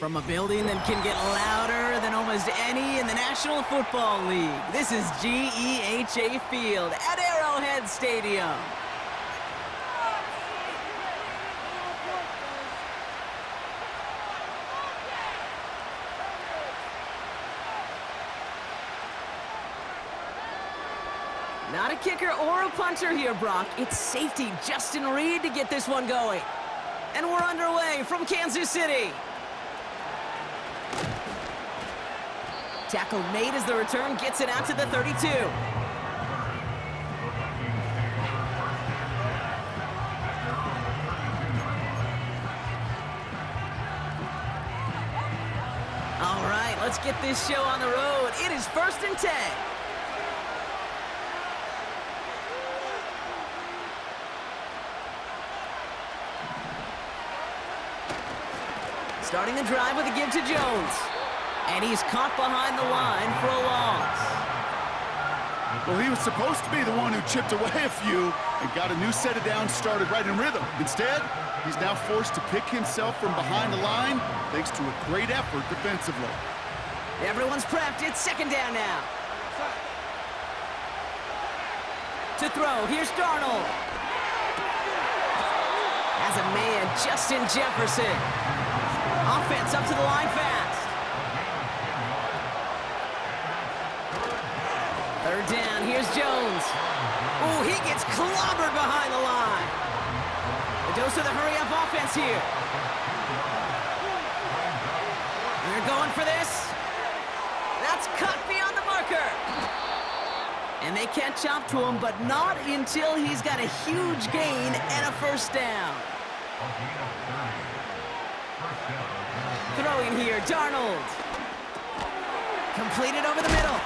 From a building that can get louder than almost any in the National Football League, this is GEHA Field at Arrowhead Stadium. Not a kicker or a punter here, Brock. It's safety Justin Reed to get this one going. And we're underway from Kansas City. Tackle made as the return gets it out to the 32. All right, let's get this show on the road. It is 1st and 10. Starting the drive with a give to Jones. And he's caught behind the line for a loss. Well, he was supposed to be the one who chipped away a few and got a new set of downs started right in rhythm. Instead, he's now forced to pick himself from behind the line thanks to a great effort defensively. Everyone's prepped. It's 2nd down now. To throw, here's Darnold. As a man, Justin Jefferson. Offense up to the line fast. 3rd down, here's Jones. Ooh, he gets clobbered behind the line. A dose of the hurry-up offense here. They're going for this. That's cut beyond the marker. And they catch up to him, but not until he's got a huge gain and a 1st down. Throwing here, Darnold. Completed over the middle.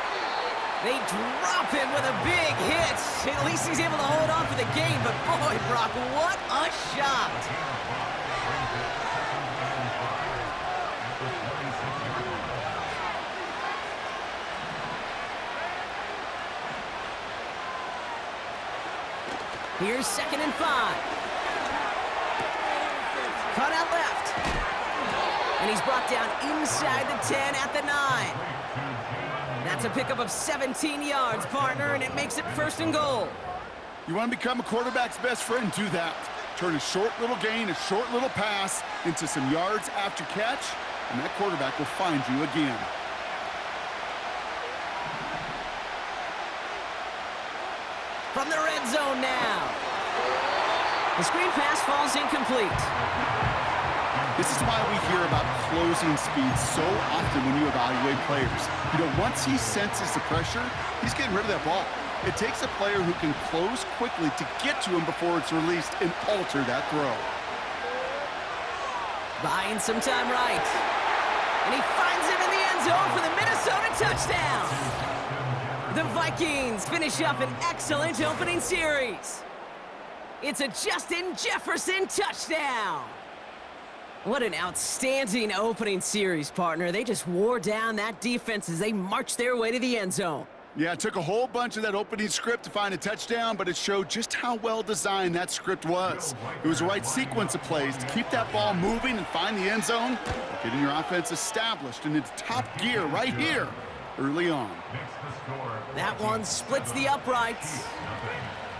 They drop him with a big hit. At least he's able to hold on for the game, but boy, Brock, what a shot. Here's 2nd and 5. Cut out left. And he's brought down inside the 10 at the 9. That's a pickup of 17 yards, partner, and it makes it 1st and goal. You want to become a quarterback's best friend, do that. Turn a short little gain, a short little pass into some yards after catch, and that quarterback will find you again. From the red zone now. The screen pass falls incomplete. This is why we hear about closing speed so often when you evaluate players. You know, once he senses the pressure, he's getting rid of that ball. It takes a player who can close quickly to get to him before it's released and alter that throw. Buying some time right. And he finds him in the end zone for the Minnesota touchdown. The Vikings finish up an excellent opening series. It's a Justin Jefferson touchdown. What an outstanding opening series, partner. They just wore down that defense as they marched their way to the end zone. Yeah, it took a whole bunch of that opening script to find a touchdown, but it showed just how well designed that script was. It was the right sequence of plays to keep that ball moving and find the end zone, getting your offense established in its top gear right here early on. That one splits the uprights.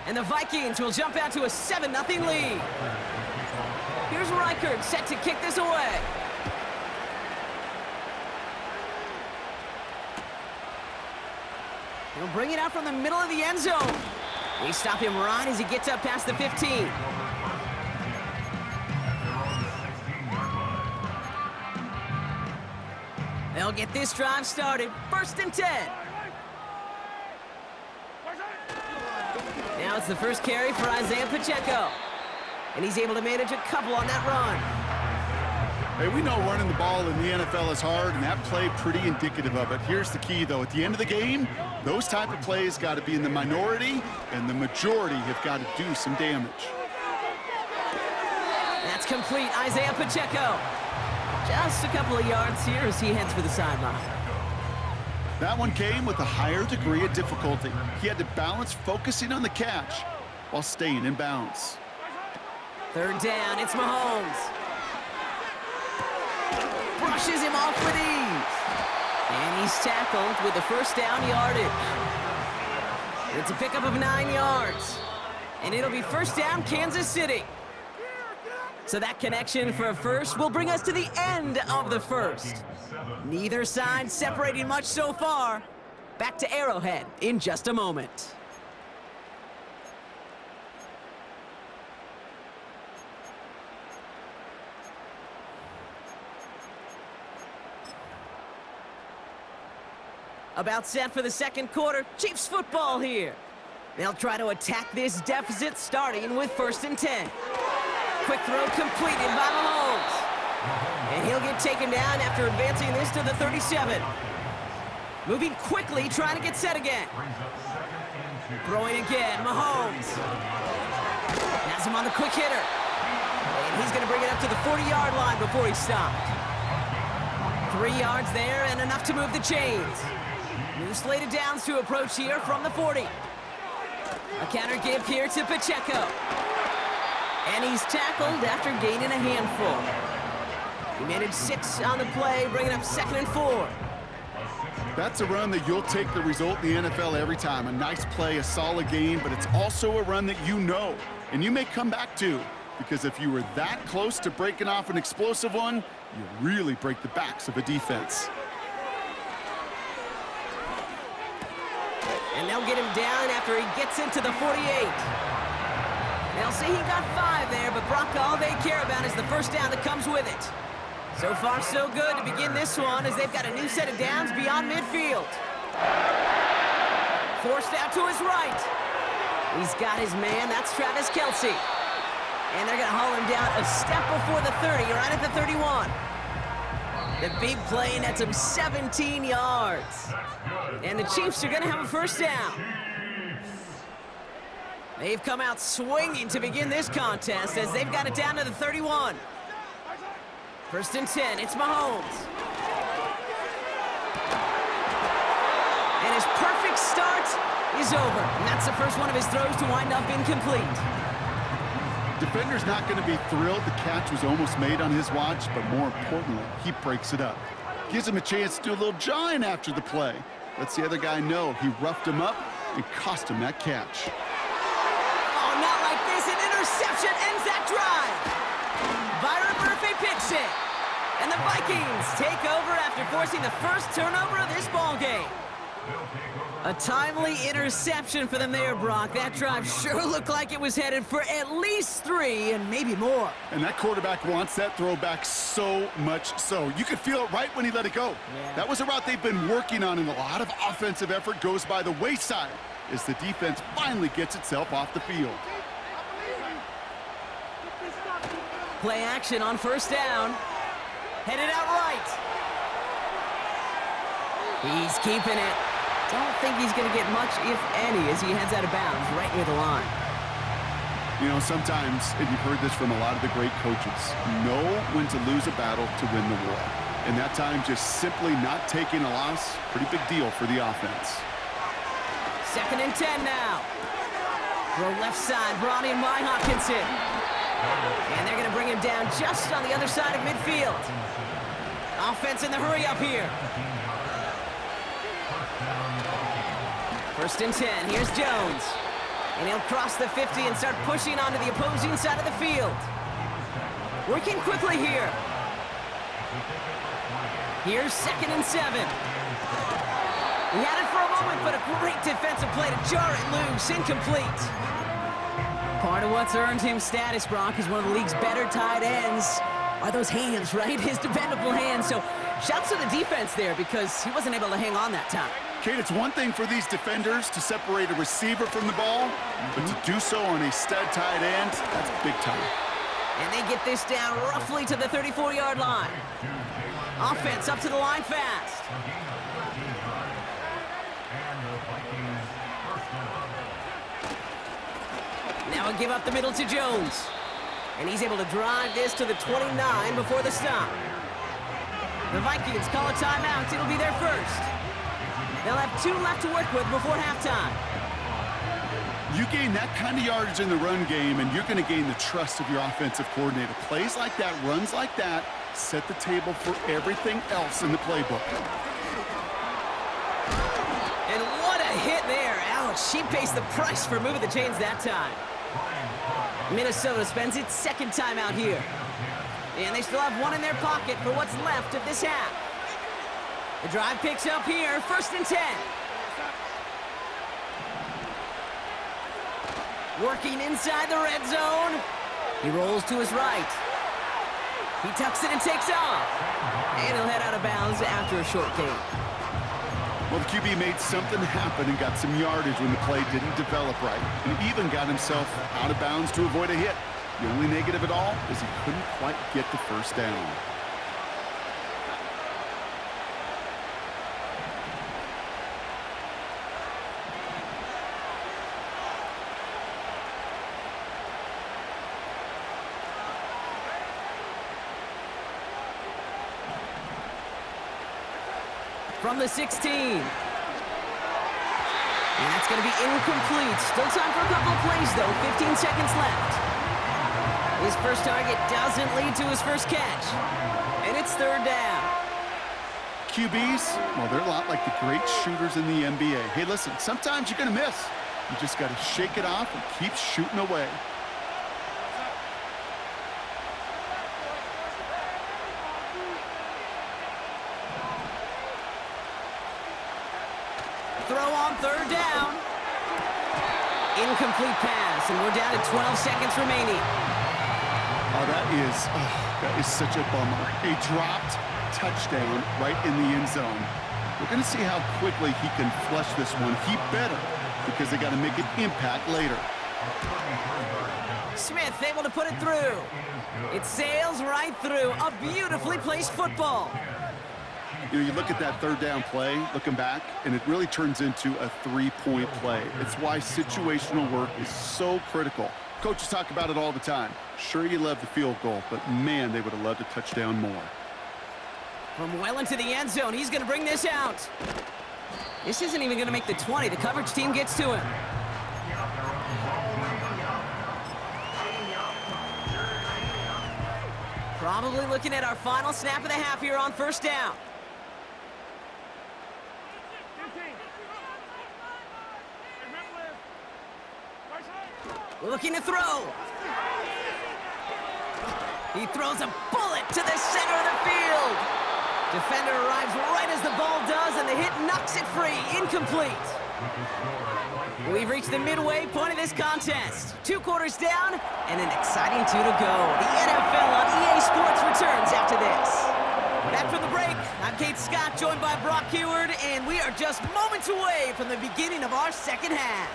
And the Vikings will jump out to a 7-0 lead. Here's Reichert set to kick this away. He'll bring it out from the middle of the end zone. They stop him right as he gets up past the 15. They'll get this drive started. 1st and 10. Now it's the first carry for Isaiah Pacheco. And he's able to manage a couple on that run. Hey, we know running the ball in the NFL is hard, and that play pretty indicative of it. Here's the key, though. At the end of the game, those type of plays got to be in the minority, and the majority have got to do some damage. That's complete. Isaiah Pacheco. Just a couple of yards here as he heads for the sideline. That one came with a higher degree of difficulty. He had to balance focusing on the catch while staying in bounds. 3rd down, it's Mahomes. brushes him off with ease. And he's tackled with the first down yardage. It's a pickup of 9 yards. And it'll be first down, Kansas City. So that connection for a first will bring us to the end of the first. Neither side separating much so far. Back to Arrowhead in just a moment. About set for the second quarter. Chiefs football here. They'll try to attack this deficit starting with 1st and 10. Quick throw completed by Mahomes. And he'll get taken down after advancing this to the 37. Moving quickly, trying to get set again. Throwing again, Mahomes. Has him on the quick hitter. And he's going to bring it up to the 40-yard line before he stopped. 3 yards there and enough to move the chains. New slated downs to approach here from the 40. A counter give here to Pacheco. And he's tackled after gaining a handful. He managed 6 on the play, bringing up 2nd and 4. That's a run that you'll take the result in the NFL every time. A nice play, a solid game, but it's also a run that you know, and you may come back to, because if you were that close to breaking off an explosive one, you really break the backs of a defense. And they'll get him down after he gets into the 48. They'll say he got 5 there, but Brock, all they care about is the first down that comes with it. So far, so good to begin this one as they've got a new set of downs beyond midfield. Forced out to his right. He's got his man. That's Travis Kelce. And they're going to haul him down a step before the 30, right at the 31. The big play nets him 17 yards. And the Chiefs are going to have a first down. They've come out swinging to begin this contest as they've got it down to the 31. 1st and 10, it's Mahomes. And his perfect start is over. And that's the first one of his throws to wind up incomplete. Defender's not going to be thrilled the catch was almost made on his watch, but more importantly, he breaks it up. Gives him a chance to do a little jawing after the play. Lets the other guy know he roughed him up and cost him that catch. Oh, not like this. An interception ends that drive. Byron Murphy picks it. And the Vikings take over after forcing the first turnover of this ballgame. A timely interception for them there, Brock. That drive sure looked like it was headed for at least 3 and maybe more. And that quarterback wants that throw back so much so. You could feel it right when he let it go. Yeah. That was a route they've been working on, and a lot of offensive effort goes by the wayside as the defense finally gets itself off the field. Play action on first down. Headed out right. He's keeping it. Don't think he's going to get much, if any, as he heads out of bounds right near the line. You know, sometimes, and you've heard this from a lot of the great coaches, know when to lose a battle to win the war. And that time, just simply not taking a loss, pretty big deal for the offense. 2nd and 10 now. Throw left side, Bronny and Hopkinson. And they're going to bring him down just on the other side of midfield. Offense in the hurry up here. 1st and 10, here's Jones. And he'll cross the 50 and start pushing onto the opposing side of the field. Working quickly here. Here's 2nd and 7. He had it for a moment, but a great defensive play to jar it loose, incomplete. Part of what's earned him status, Brock, is one of the league's better tight ends. Are those hands, right? His dependable hands. So shouts to the defense there because he wasn't able to hang on that time. Kate, it's one thing for these defenders to separate a receiver from the ball, but to do so on a stud tight end, that's big time. And they get this down roughly to the 34-yard line. Offense up to the line fast. Now a give up the middle to Jones. And he's able to drive this to the 29 before the stop. The Vikings call a timeout. It'll be their first. They'll have 2 left to work with before halftime. You gain that kind of yardage in the run game, and you're going to gain the trust of your offensive coordinator. Plays like that, runs like that, Set the table for everything else in the playbook. And what a hit there. Ouch, she pays the price for moving the chains that time. Minnesota spends its second time out here. And they still have one in their pocket for what's left of this half. The drive picks up here, 1st and 10. Working inside the red zone. He rolls to his right. He tucks it and takes off. And he'll head out of bounds after a short gain. Well, the QB made something happen and got some yardage when the play didn't develop right. And even got himself out of bounds to avoid a hit. The only negative at all is he couldn't quite get the first down. From the 16. And that's going to be incomplete. Still time for a couple of plays, though. 15 seconds left. His first target doesn't lead to his first catch. And it's 3rd down. QBs, well, they're a lot like the great shooters in the NBA. Hey, listen, sometimes you're going to miss. You just got to shake it off and keep shooting away. Throw on 3rd down. Incomplete pass, and we're down to 12 seconds remaining. Oh, that is such a bummer. A dropped touchdown right in the end zone. We're going to see how quickly he can flush this one. He better, because they got to make an impact later. Smith able to put it through. It sails right through. A beautifully placed football. You know, you look at that 3rd down play, looking back, and it really turns into a 3-point play. It's why situational work is so critical. Coaches talk about it all the time. Sure, you love the field goal, but man, they would have loved a touchdown more. From well into the end zone, he's going to bring this out. This isn't even going to make the 20. The coverage team gets to him. Probably looking at our final snap of the half here on 1st down. Looking to throw. He throws a bullet to the center of the field. Defender arrives right as the ball does, and the hit knocks it free. Incomplete. We've reached the midway point of this contest. 2 quarters down, and an exciting 2 to go. The NFL on EA Sports returns after this. Back from the break, I'm Kate Scott, joined by Brock Heward, and we are just moments away from the beginning of our second half.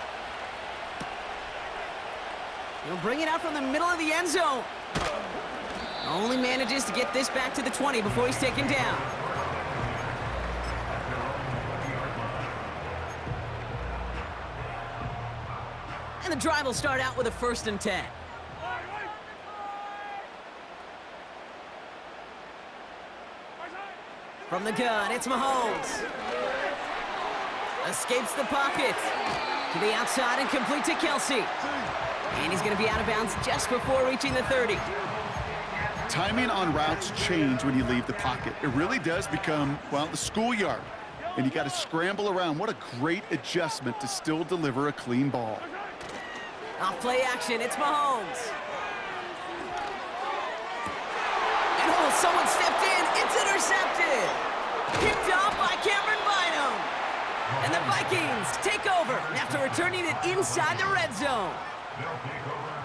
He'll bring it out from the middle of the end zone. Only manages to get this back to the 20 before he's taken down. And the drive will start out with a 1st and 10. From the gun, it's Mahomes. Escapes the pocket. To the outside and complete to Kelsey. And he's going to be out of bounds just before reaching the 30. Timing on routes change when you leave the pocket. It really does become, well, the schoolyard. And you got to scramble around. What a great adjustment to still deliver a clean ball. Off play action, it's Mahomes. And oh, someone stepped in. It's intercepted. Picked off by Cameron Bynum. And the Vikings take over after returning it inside the red zone.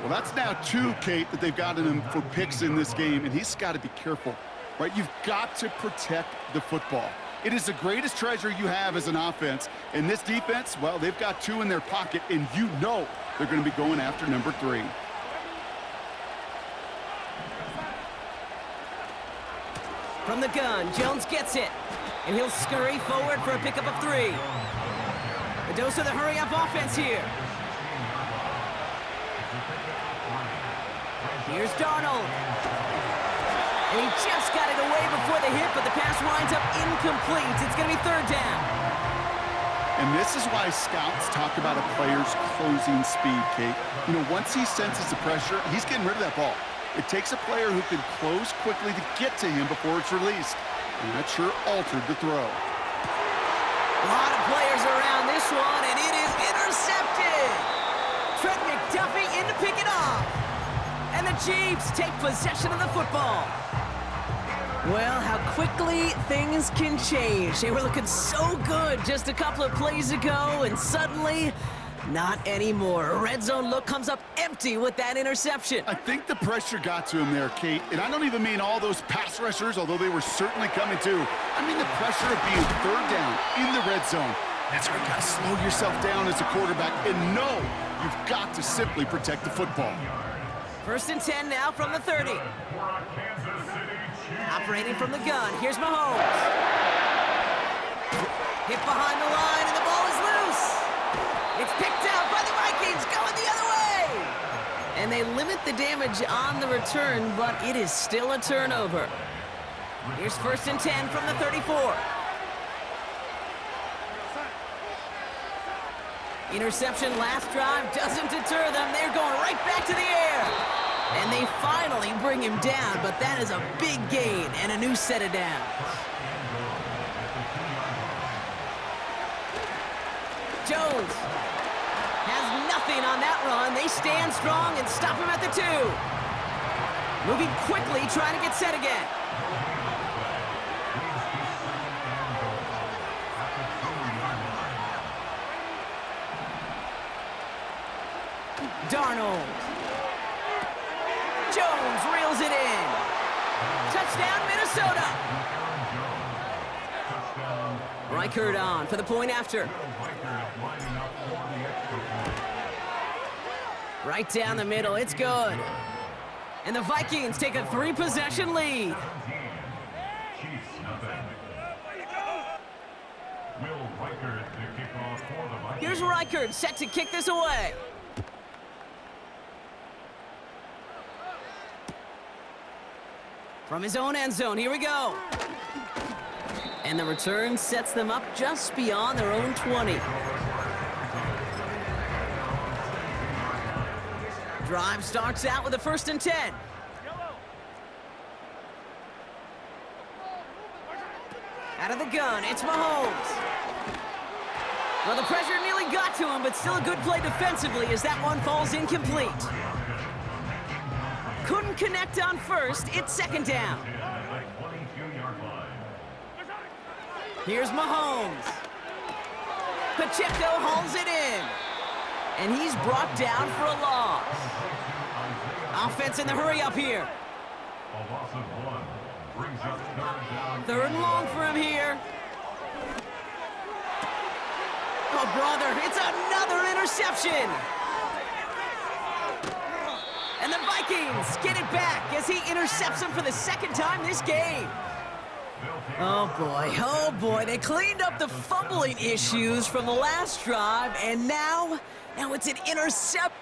Well, that's now 2, Kate, that they've gotten him for picks in this game, and he's got to be careful, right? You've got to protect the football. It is the greatest treasure you have as an offense, and this defense, well, they've got 2 in their pocket, and you know they're going to be going after number 3. From the gun, Jones gets it, and he'll scurry forward for a pickup of 3. A dose of the hurry-up offense here. Here's Darnold. And he just got it away before the hit, but the pass winds up incomplete. It's going to be 3rd down. And this is why scouts talk about a player's closing speed, Kate. You know, once he senses the pressure, he's getting rid of that ball. It takes a player who can close quickly to get to him before it's released. And that sure altered the throw. A lot of players around this one, and it is intercepted. Trent McDuffie in to pick it off. And the Chiefs take possession of the football. Well, how quickly things can change. They were looking so good just a couple of plays ago, and suddenly, not anymore. A red zone look comes up empty with that interception. I think the pressure got to him there, Kate. And I don't even mean all those pass rushers, although they were certainly coming too. I mean the pressure of being third down in the red zone. That's where you got to slow yourself down as a quarterback and know you've got to simply protect the football. 1st and 10 now from the 30. Operating from the gun, here's Mahomes. Hit behind the line, and the ball is loose. It's picked out by the Vikings, going the other way. And they limit the damage on the return, but it is still a turnover. Here's 1st and 10 from the 34. Interception last drive doesn't deter them. They're going right back to the air. And they finally bring him down, but that is a big gain and a new set of downs. Jones has nothing on that run. They stand strong and stop him at the 2. Moving quickly, trying to get set again. Darnold. Jones reels it in. Touchdown, Minnesota. Reichard on for the point after. Right down the middle, it's good. And the Vikings take a 3-possession lead. Here's Reichard set to kick this away. From his own end zone, here we go. And the return sets them up just beyond their own 20. Drive starts out with a 1st and 10. Out of the gun, it's Mahomes. Well, the pressure nearly got to him, but still a good play defensively as that one falls incomplete. Couldn't connect on 1st, it's 2nd down. Here's Mahomes. Pacheco hauls it in. And he's brought down for a loss. Offense in the hurry up here. 3rd and long for him here. Oh, brother, it's another interception. And the Vikings get it back as he intercepts him for the 2nd time this game. Oh boy, they cleaned up the fumbling issues from the last drive, and now it's an intercept.